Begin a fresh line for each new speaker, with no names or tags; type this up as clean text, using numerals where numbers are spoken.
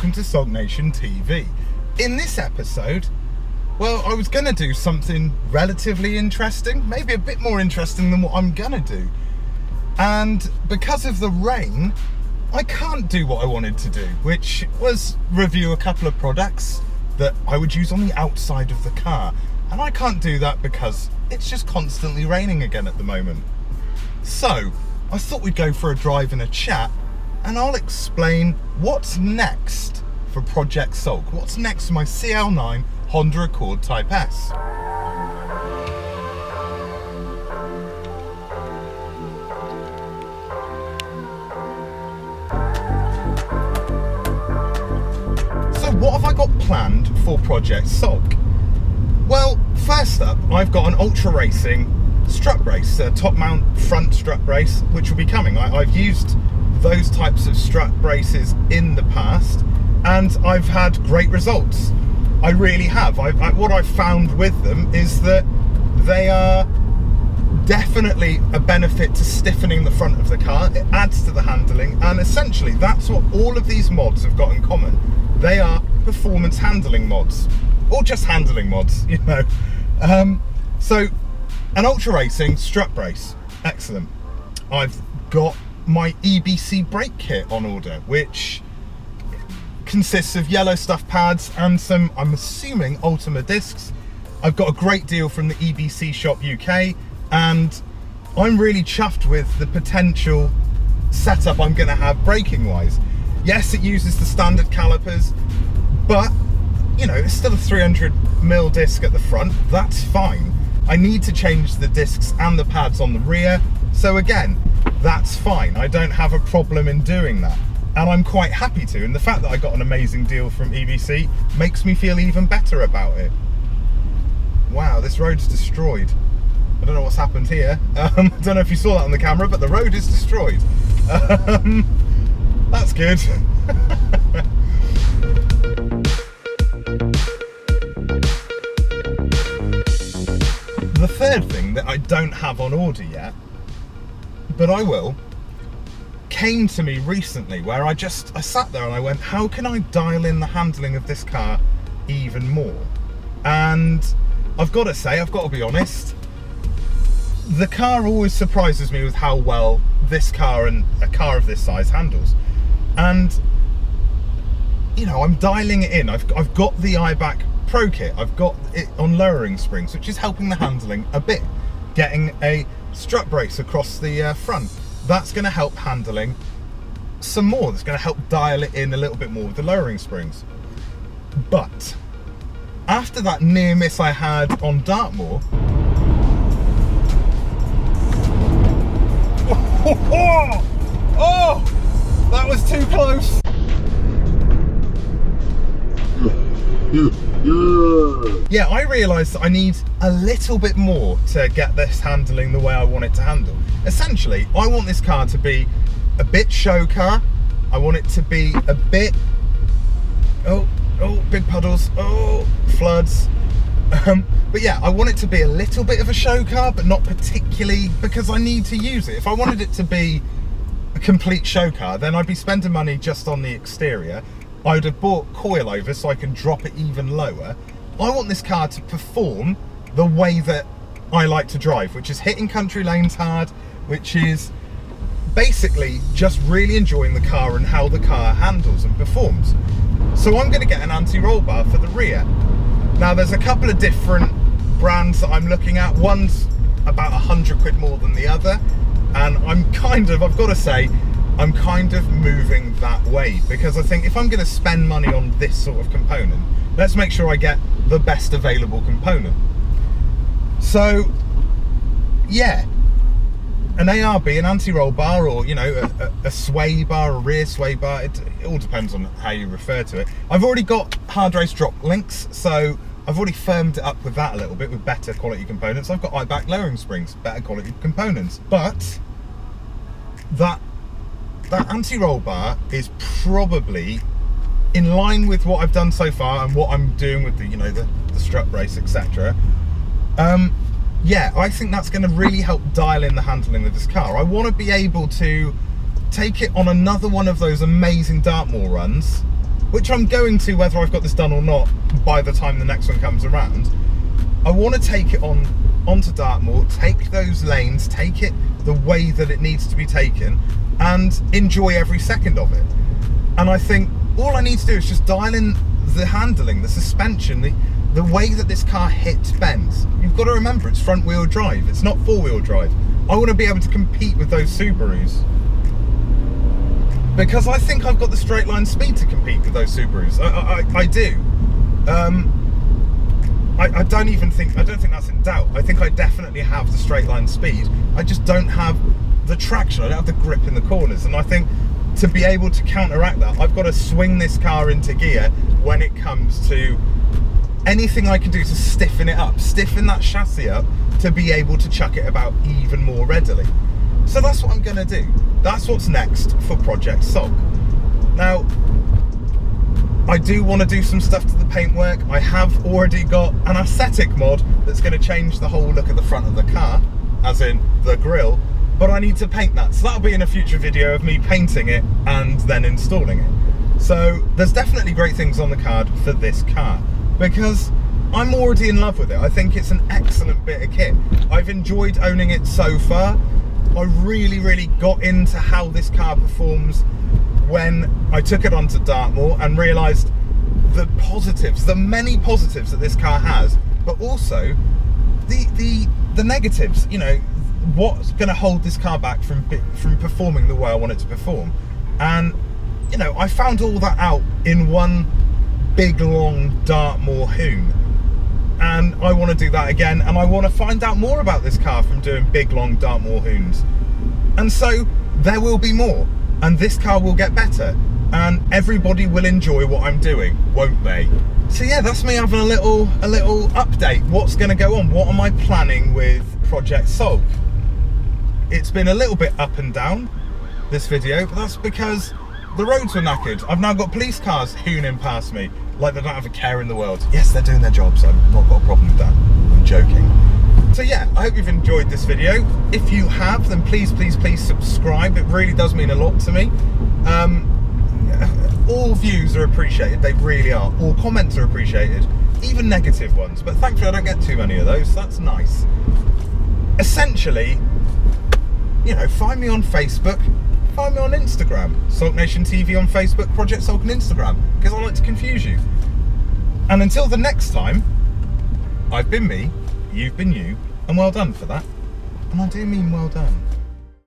welcome to SULKNATIONtv. In this episode, well, I was going to do something relatively interesting, maybe a bit more interesting than what I'm going to do. And because of the rain, I can't do what I wanted to do, which was review a couple of products that I would use on the outside of the car. And I can't do that because it's just constantly raining again at the moment. So I thought we'd go for a drive and a chat, and I'll explain what's next for Project Sulk. What's next for my CL9 Honda Accord Type S. So what have I got planned for Project Sulk? Well, first up, I've got an ultra racing strut brace, a top mount front strut brace, which will be coming. I've used those types of strut braces in the past and I've had great results. I really have. What I've found with them is that they are definitely a benefit to stiffening the front of the car. It adds to the handling, and essentially that's what all of these mods have got in common. They are performance handling mods, or just handling mods, you know. So an ultra racing strut brace, excellent. I've got my EBC brake kit on order, which consists of yellow stuff pads and some, I'm assuming, Ultima discs. I've got a great deal from the EBC shop UK, and I'm really chuffed with the potential setup I'm going to have braking wise. Yes, it uses the standard calipers, but you know, it's still a 300mm disc at the front. That's fine. I need to change the discs and the pads on the rear, so again, that's fine. I don't have a problem in doing that, and I'm quite happy to, and the fact that I got an amazing deal from EBC makes me feel even better about it. Wow, this road's destroyed. I don't know what's happened here. I don't know if you saw that on the camera, but the road is destroyed. That's good. The third thing that I don't have on order yet, but I will, came to me recently, where I sat there and I went, how can I dial in the handling of this car even more? And I've got to say, I've got to be honest, the car always surprises me with how well this car and a car of this size handles. And you know, I'm dialing it in. I've got the iBack Pro Kit, I've got it on lowering springs, which is helping the handling a bit. Getting a strut brace across the front, that's going to help handling some more. That's going to help dial it in a little bit more with the lowering springs. But after that near miss I had on Dartmoor, oh, that was too close. Yeah, I realised that I need a little bit more to get this handling the way I want it to handle. Essentially, I want this car to be a bit show car. I want it to be a bit, oh, big puddles, oh, floods. But yeah, I want it to be a little bit of a show car, but not particularly, because I need to use it. If I wanted it to be a complete show car, then I'd be spending money just on the exterior. I would have bought coilovers so I can drop it even lower. I want this car to perform the way that I like to drive, which is hitting country lanes hard, which is basically just really enjoying the car and how the car handles and performs. So I'm going to get an anti-roll bar for the rear. Now there's a couple of different brands that I'm looking at. One's about 100 quid more than the other, and I've got to say, I'm kind of moving that way, because I think if I'm going to spend money on this sort of component, let's make sure I get the best available component. So yeah, an ARB, an anti-roll bar, or you know, a sway bar, a rear sway bar, it all depends on how you refer to it. I've already got HARDRACE Drop Links, so I've already firmed it up with that a little bit with better quality components. I've got iBack lowering springs, better quality components, but that anti-roll bar is probably in line with what I've done so far and what I'm doing with the, you know, the strut brace, etc. Yeah, I think that's going to really help dial in the handling of this car. I want to be able to take it on another one of those amazing Dartmoor runs which I'm going to whether I've got this done or not by the time the next one comes around, I want to take it onto Dartmoor, take those lanes, take it the way that it needs to be taken, and enjoy every second of it. And I think all I need to do is just dial in the handling, the suspension, the way that this car hits bends. You've got to remember, it's front wheel drive, it's not four wheel drive. I want to be able to compete with those Subarus, because I think I've got the straight line speed to compete with those Subarus. I do. I don't think that's in doubt. I think I definitely have the straight line speed. I just don't have the traction. I don't have the grip in the corners. And I think to be able to counteract that, I've got to swing this car into gear when it comes to anything I can do to stiffen it up, stiffen that chassis up to be able to chuck it about even more readily. So that's what I'm going to do. That's what's next for Project Sulk. Now, I do want to do some stuff to the paintwork. I have already got an aesthetic mod that's going to change the whole look of the front of the car, as in the grille, but I need to paint that. So that'll be in a future video of me painting it and then installing it. So there's definitely great things on the card for this car, because I'm already in love with it. I think it's an excellent bit of kit. I've enjoyed owning it so far. I really got into how this car performs when I took it onto Dartmoor and realised the positives, the many positives that this car has, but also the negatives. You know, what's going to hold this car back from performing the way I want it to perform. And you know, I found all that out in one big long Dartmoor hoon, and I want to do that again, and I want to find out more about this car from doing big long Dartmoor hoons. And so there will be more, and this car will get better, and everybody will enjoy what I'm doing, won't they? So yeah, that's me having a little update. What's going to go on? What am I planning with Project Sulk? It's been a little bit up and down, this video, but that's because the roads were knackered. I've now got police cars hooning past me like they don't have a care in the world. Yes, they're doing their jobs. I've not got a problem with that. I'm joking. So yeah, I hope you've enjoyed this video. If you have, then please subscribe. It really does mean a lot to me. All views are appreciated, they really are. All comments are appreciated, even negative ones. But thankfully I don't get too many of those, so that's nice. Essentially, you know, find me on Facebook, find me on Instagram. SULKNATIONtv on Facebook, Project Sulk on Instagram, because I like to confuse you. And until the next time, I've been me, you've been you, and well done for that. And I do mean well done.